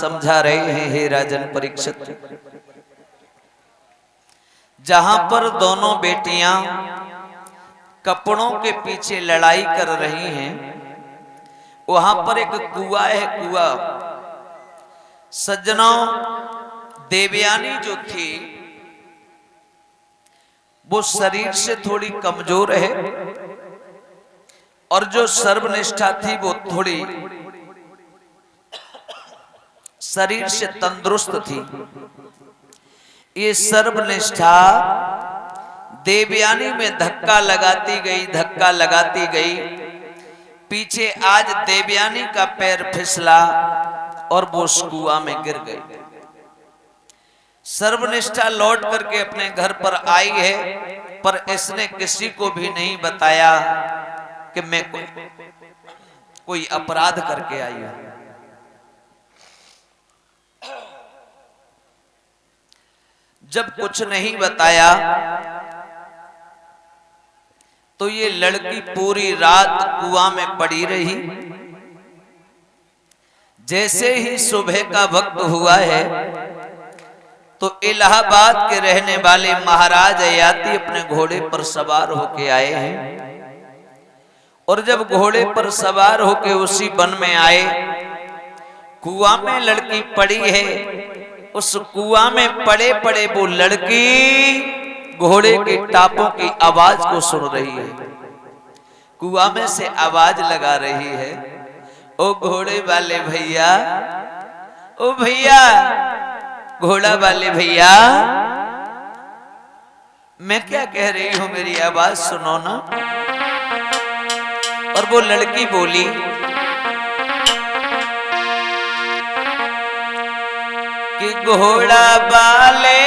समझा रहे हैं, हे राजन परीक्षित, जहां पर दोनों बेटियां कपड़ों के पीछे लड़ाई कर रही हैं, वहां पर एक कुआं है, कुआं। सज्जनों, देवयानी जो थी वो शरीर से थोड़ी कमजोर है और जो सर्वनिष्ठा थी वो थोड़ी शरीर से तंदुरुस्त थी। ये सर्वनिष्ठा देवयानी में धक्का लगाती गई, धक्का लगाती गई। पीछे आज देवयानी का पैर फिसला और वो उस कुआं में गिर गई। सर्वनिष्ठा लौट करके अपने घर पर आई है, पर इसने किसी को भी नहीं बताया कि मैं कोई अपराध करके आई हूं। जब कुछ नहीं बताया तो ये लड़की पूरी रात कुआं में पड़ी रही। जैसे ही सुबह का वक्त हुआ है तो इलाहाबाद के रहने वाले महाराज अयाती अपने घोड़े पर सवार होके आए हैं, और जब घोड़े पर सवार होके उसी वन में आए, कुआं में लड़की पड़ी है। उस कुआं में पड़े पड़े वो लड़की घोड़े के टापों की आवाज को सुन रही है। कुआं में से आवाज लगा रही है, ओ घोड़े वाले भैया, ओ भैया, घोड़ा वाले भैया, मैं क्या कह रही हूं, मेरी आवाज सुनो ना। और वो लड़की बोली, कि घोड़ा वाले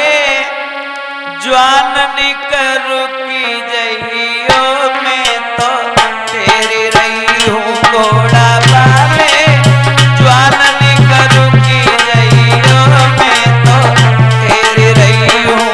ज्वान निकर की जइयो, मैं तो तेरी रही हूँ। घोड़ा वाले ज्वान निकर की जइयो, मैं तो तेरी रही हूँ।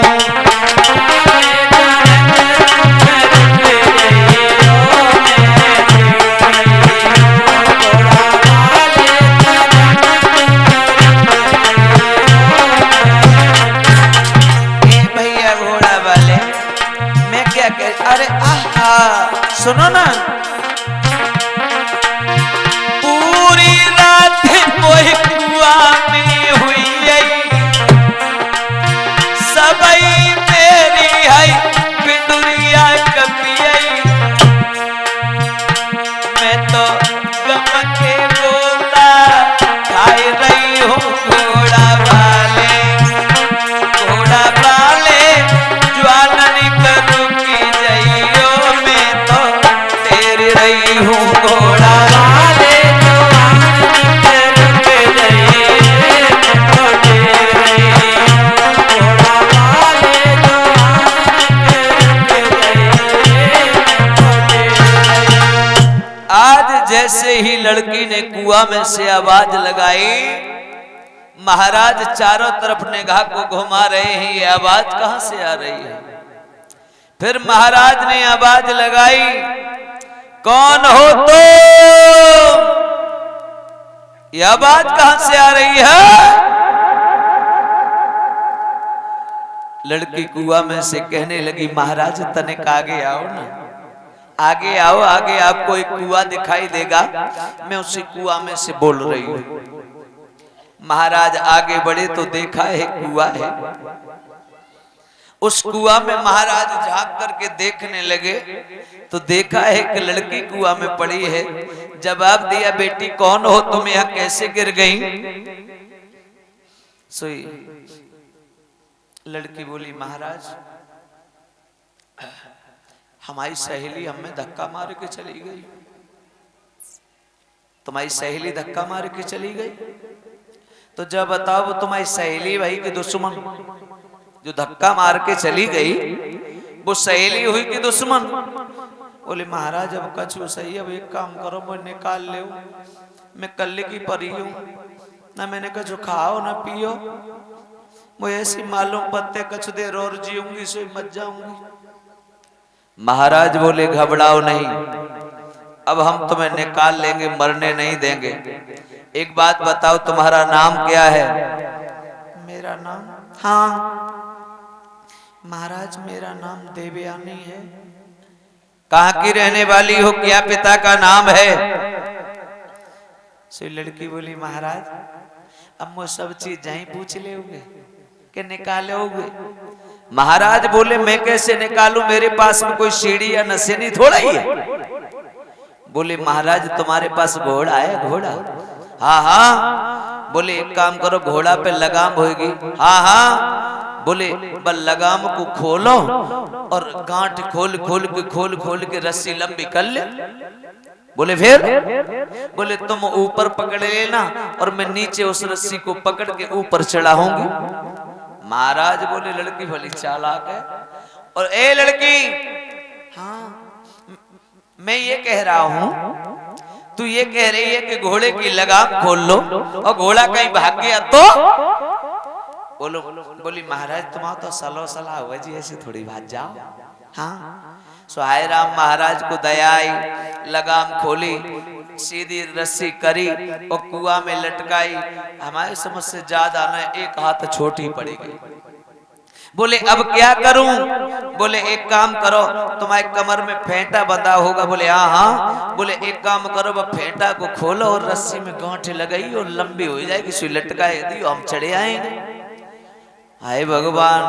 अरे आहा, सुनो ना, पूरी रात कोई कुआं में हुई, सबई मेरी है बिंदुरिया कपियई। मैं तो गम के गोला खाई रही हूँ। घोड़ा वाले, घोड़ा वाले ज्वान निकरू की जइयो, मैं तो तेरी रही हूँ। घोड़ा वाले ज्वान निकरू की जइयो, मैं तो तेरी रही हूँ। घोड़ा वाले ज्वान निकरू की जइयो, मैं तो तेरी रही हूँ। आज जैसे ही लड़की ने कुआं में से आवाज लगाई, महाराज चारों तरफ निगाह को घुमा रहे हैं, ये आवाज कहां से आ रही है। फिर महाराज ने आवाज लगाई, कौन हो तुम? ये आवाज कहां से आ रही है? लड़की कुआं में से कहने लगी, महाराज तनिक आगे आओ ना, आगे आओ, आगे आपको एक कुआं दिखाई देगा, मैं उसी कुआं में से बोल रही हूं। महाराज आगे बढ़े तो देखा है कुआं है। उस कुआं में महाराज झांक करके देखने लगे तो देखा है कि लड़की कुआं में पड़ी है। जवाब दिया, बेटी कौन हो तुम, यहां कैसे गिर गई? सोई लड़की बोली, महाराज हमारी सहेली हमें धक्का मार के चली गई। तुम्हारी सहेली धक्का मार के चली गई? तो जब बताओ, वो तुम्हारी सहेली भाई की दुश्मन जो धक्का मार के चली गई, वो सहेली हुई कि दुश्मन? बोले महाराज अब कछु सही, अब एक काम करो, मैं निकाल ले, मैं कल की परी हूं ना, मैंने कछु खाओ ना पियो, मैं ऐसी मालूम पत्ते कछु देर और जीऊंगी, सो मत जाऊंगी। महाराज बोले घबराओ नहीं, अब हम तुम्हें निकाल लेंगे, मरने नहीं देंगे। एक बात बताओ, तुम्हारा नाम क्या है? मेरा नाम, हाँ महाराज मेरा नाम देवयानी है। कहाँ की रहने वाली हो? क्या पिता का नाम है? सो लड़की बोली महाराज अब वो सब चीज यहीं पूछ ले के निकालोगे? महाराज बोले मैं कैसे निकालूं, मेरे पास में कोई सीढ़ी या नसेनी थोड़ा ही है। बोले महाराज तुम्हारे पास घोड़ा है? घोड़ा? हाँ हाँ। बोले एक काम करो, घोड़ा पे लगाम होगी? हाँ हाँ। बोले बस लगाम को खोलो और गांठ खोल खोल के रस्सी लंबी कर ले। बोले फिर? बोले तुम ऊपर पकड़ लेना और मैं नीचे उस रस्सी को पकड़ के ऊपर चढ़ाऊंगी। महाराज बोले लड़की भली चालाक है। और ए लड़की, हाँ मैं ये कह रहा हूं, तू ये कह रही है कि घोड़े की लगाम खोल लो और घोड़ा कहीं भाग गया तो? बोलो बोली महाराज तुम तो सलो सलाह हुआ जी, ऐसे थोड़ी भाग जाओ। हाँ सुहाय राम महाराज को दया आई, लगाम खोली, सीधी रस्सी करी और कुआं में लटकाई। हमारी समझ से ज्यादा न एक हाथ छोटी पड़ी गई। बोले अब क्या करूं? बोले एक काम करो, तुम्हारे कमर में फेंटा बंधा होगा। बोले हाँ हाँ। बोले एक काम करो, वह फेंटा को खोलो और रस्सी में गांठे लगाई और लंबी हो जाएगी, सुई लटकाए दी, हम चढ़े आएंगे। हाय भगवान,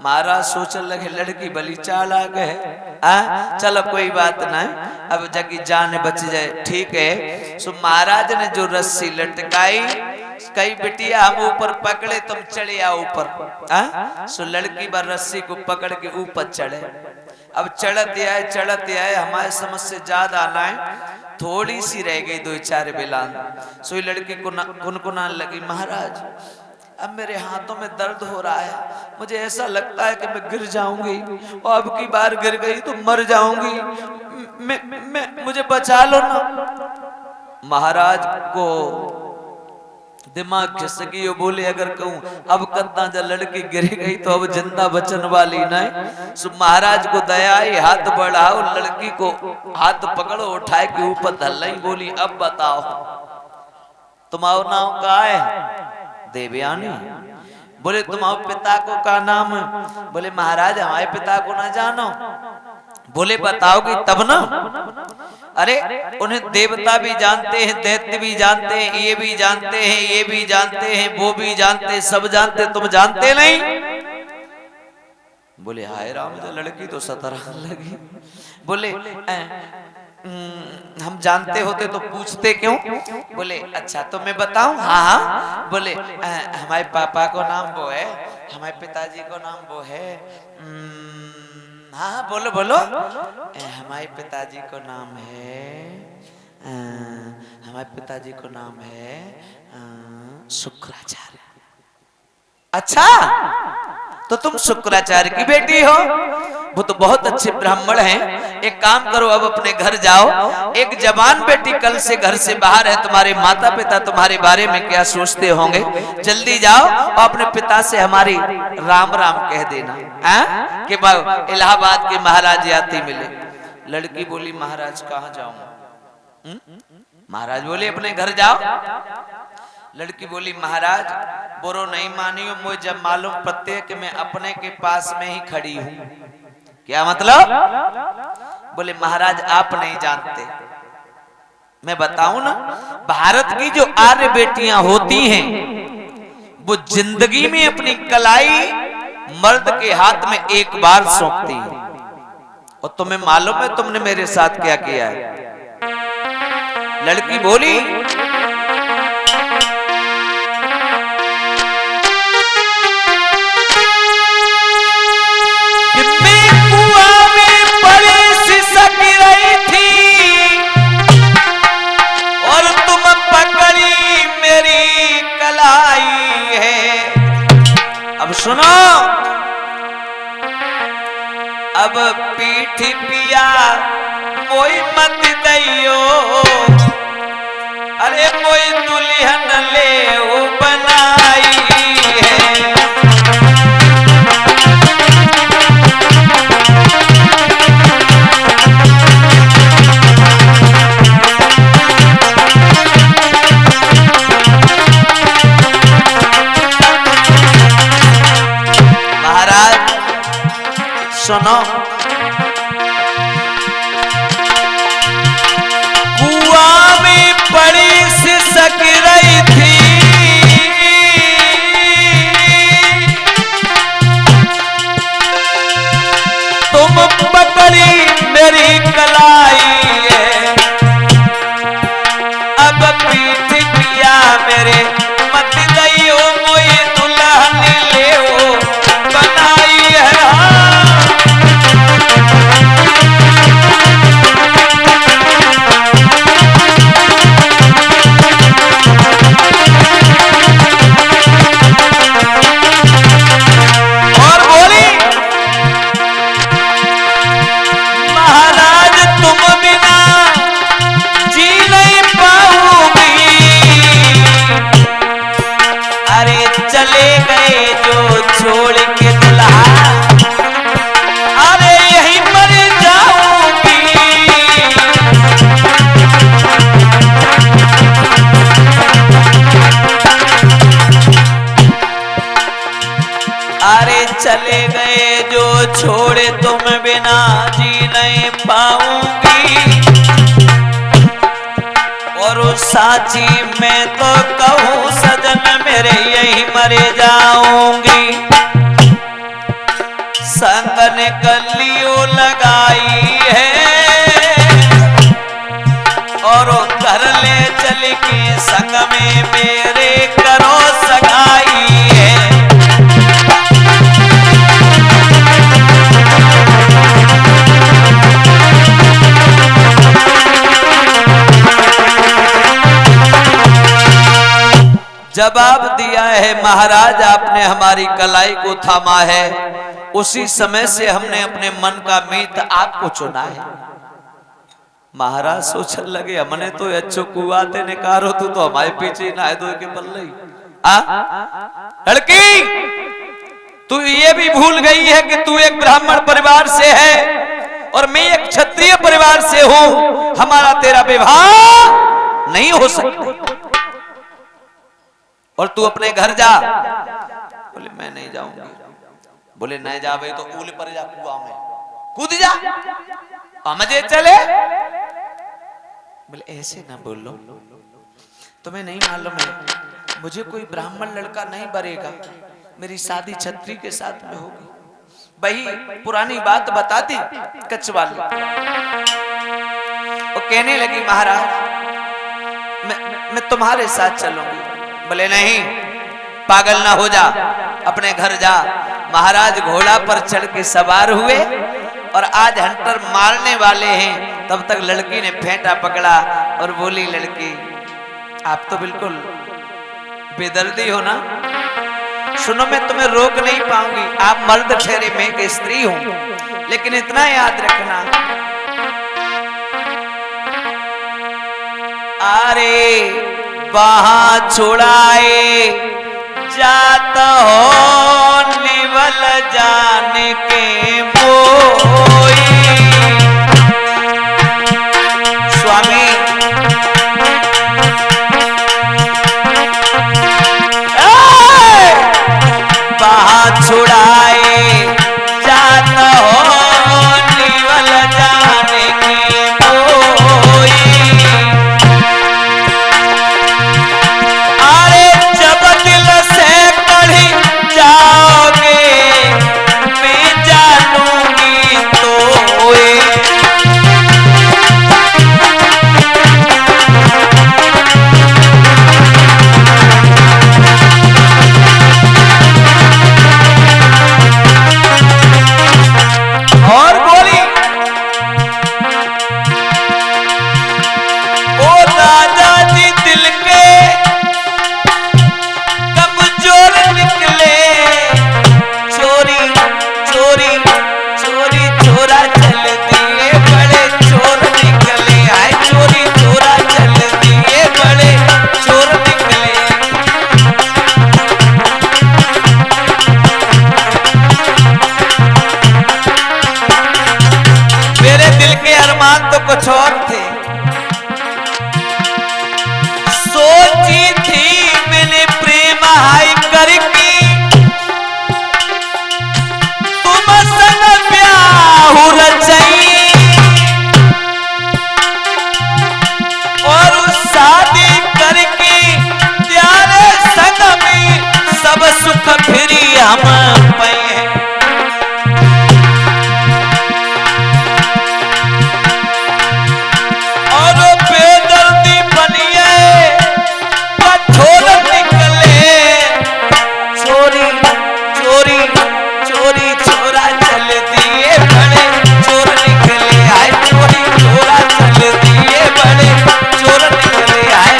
महाराज सोचने लगे लड़की भली चालाक है। चलो कोई बात नहीं, अब जगी जान बच जाए, ठीक है। सो महाराज ने जो रस्सी लटकाई, कई बिटिया हम ऊपर पकड़े, तुम चढ़े आओ ऊपर। सो लड़की बार रस्सी को पकड़ के ऊपर चढ़े। अब चढ़ते आए, हमारे समझ से ज्यादा ना थोड़ी सी रह गई, 2-4 बिलान। सो लड़की को कुनकुनाने लगी, महाराज अब मेरे हाथों में दर्द हो रहा है, मुझे ऐसा लगता है कि मैं गिर जाऊंगी और अब की बार गिर गई तो मर जाऊंगी, मुझे बचा लो ना। महाराज को दिमाग खिसक गई, बोले अगर कहूं अब कद्दा जब लड़की गिर गई तो अब जिंदा बचन वाली नहीं। सो महाराज को दया आई, हाथ बढ़ाओ, लड़की को हाथ पकड़ो, उठाए के ऊपर धल्लाई। बोली अब बताओ तुम्हारा नाम क्या है? देवयानी। बोले तुम्हारे पिता को का नाम? बोले महाराज हमारे पिता को ना जानो। बोले बताओगी तब ना। अरे उन्हें देवता भी जानते हैं, दैत्य भी जानते हैं, ये भी जानते हैं, ये भी जानते हैं, वो भी जानते हैं, सब जानते, तुम जानते नहीं? बोले हाय राम, जो लड़की तो सतरा लगी। बोले हम जानते होते तो पूछते क्यों? बोले अच्छा तो मैं बताऊं? हाँ हाँ। बोले हमारे पापा को नाम वो है, हमारे पिताजी को नाम वो है। हाँ बोलो बोलो। हमारे पिताजी को नाम है, हमारे पिताजी को नाम है शुक्राचार्य। अच्छा तो तुम शुक्राचार्य की बेटी हो? वो तो बहुत अच्छे ब्राह्मण हैं। एक काम करो, अब अपने घर जाओ। एक जवान बेटी कल से घर से बाहर है, तुम्हारे माता पिता तुम्हारे बारे में क्या सोचते होंगे, जल्दी जाओ और अपने पिता से हमारी राम राम कह देना कि इलाहाबाद के महाराज यात्री मिले। लड़की बोली महाराज कहाँ जाऊं? महाराज बोले अपने घर जाओ। लड़की बोली महाराज बुरो नहीं मानियो, मुझे जब मालूम प्रत्येक मैं अपने के पास में ही खड़ी हूं। क्या मतलब? बोले महाराज आप नहीं जानते, मैं बताऊं ना, भारत की जो आर्य बेटियां होती हैं वो जिंदगी में अपनी कलाई मर्द के हाथ में एक बार सौंपती है। और तुम्हें मालूम है तुमने मेरे साथ क्या किया है? लड़की बोली सुनो, अब पीठ पिया मोई मत दैयो, अरे मोई दुल्हन ले वो बनाई है। सुनो, कुआं में पड़ी सिसक रही थी, तुम पकड़ी मेरी कलाई है, अब पीठ पिया मेरे मत गई हो, मोई दुल्हन ले हो बनाई है। और बोली, महाराज तुम बिना जी नहीं पाऊंगी, अरे चले गए जो छोड़ के दुल्हा, अरे यहीं मर जाऊंगी। अरे चले गए जो छोड़े तुम बिना जी नहीं पाऊंगी, और उस साची में तो कहूँ सजन मेरे यहीं मर जाऊंगी। संग ने कलियो लगाई है, और घर ले चल के संग में मेरे करो सगाई है। जवाब दिया है, महाराज आपने हमारी कलाई को थामा है, उसी समय से हमने अपने मन का मीत आपको चुना है। महाराज सोचने लगे, हमने तो अच्छो कुआते ने कारो, तू तो हमारे पीछे ना है, दो के पल्ले लड़की, तू ये भी भूल गई है कि तू एक ब्राह्मण परिवार से है और मैं एक क्षत्रिय परिवार से हूं, हमारा तेरा विवाह नहीं हो सकता, और तू अपने घर जा। बोले मैं नहीं जाऊंगी। बोले नहीं जा भाई तो ऊल पर जा, कुआं में कूद जा, मुझे चले। बोले ऐसे ना बोलो, तुम्हें नहीं मालूम है मुझे कोई ब्राह्मण लड़का नहीं बरेगा, मेरी शादी क्षत्रिय के साथ में होगी। वही पुरानी बात बताती कचवाली। वो कहने लगी महाराज मैं तुम्हारे साथ चलूंगी। बोले नहीं, पागल ना हो जा, अपने घर जा। महाराज घोड़ा पर चढ़ के सवार हुए और आज हंटर मारने वाले हैं। तब तक लड़की ने फेंटा पकड़ा और बोली, लड़की आप तो बिल्कुल बेदर्दी हो ना, सुनो मैं तुम्हें रोक नहीं पाऊंगी, आप मर्द ठहरे, मैं एक स्त्री हूं, लेकिन इतना याद रखना, अरे वहां छुड़ाए जात हो निवल जाने के मोई। स्वामी वहां छुड़ाए जात हो निवल जाने के मोई। जाओगे मैं जानू हम पए और बेदर्दी बनिए कठोर निकले चोरी चोरी चोरी छोरा चल दिए बड़े चोर निकले आए चोरी छोरा चल दिए बड़े चोर निकले आए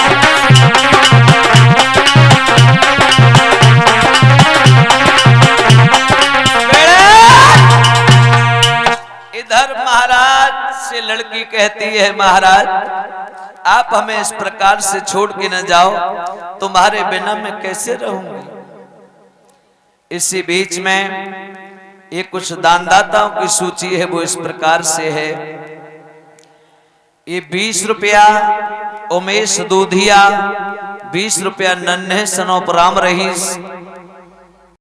इधर महाराज से लड़की कहती है महाराज आप हमें इस प्रकार से छोड़ के न जाओ तुम्हारे बिना मैं कैसे रहूंगी। इसी बीच में ये कुछ दानदाताओं की सूची है वो इस प्रकार से है। ये 20 रुपया उमेश दूधिया, 20 रुपया नन्हे सनोपराम रहीस,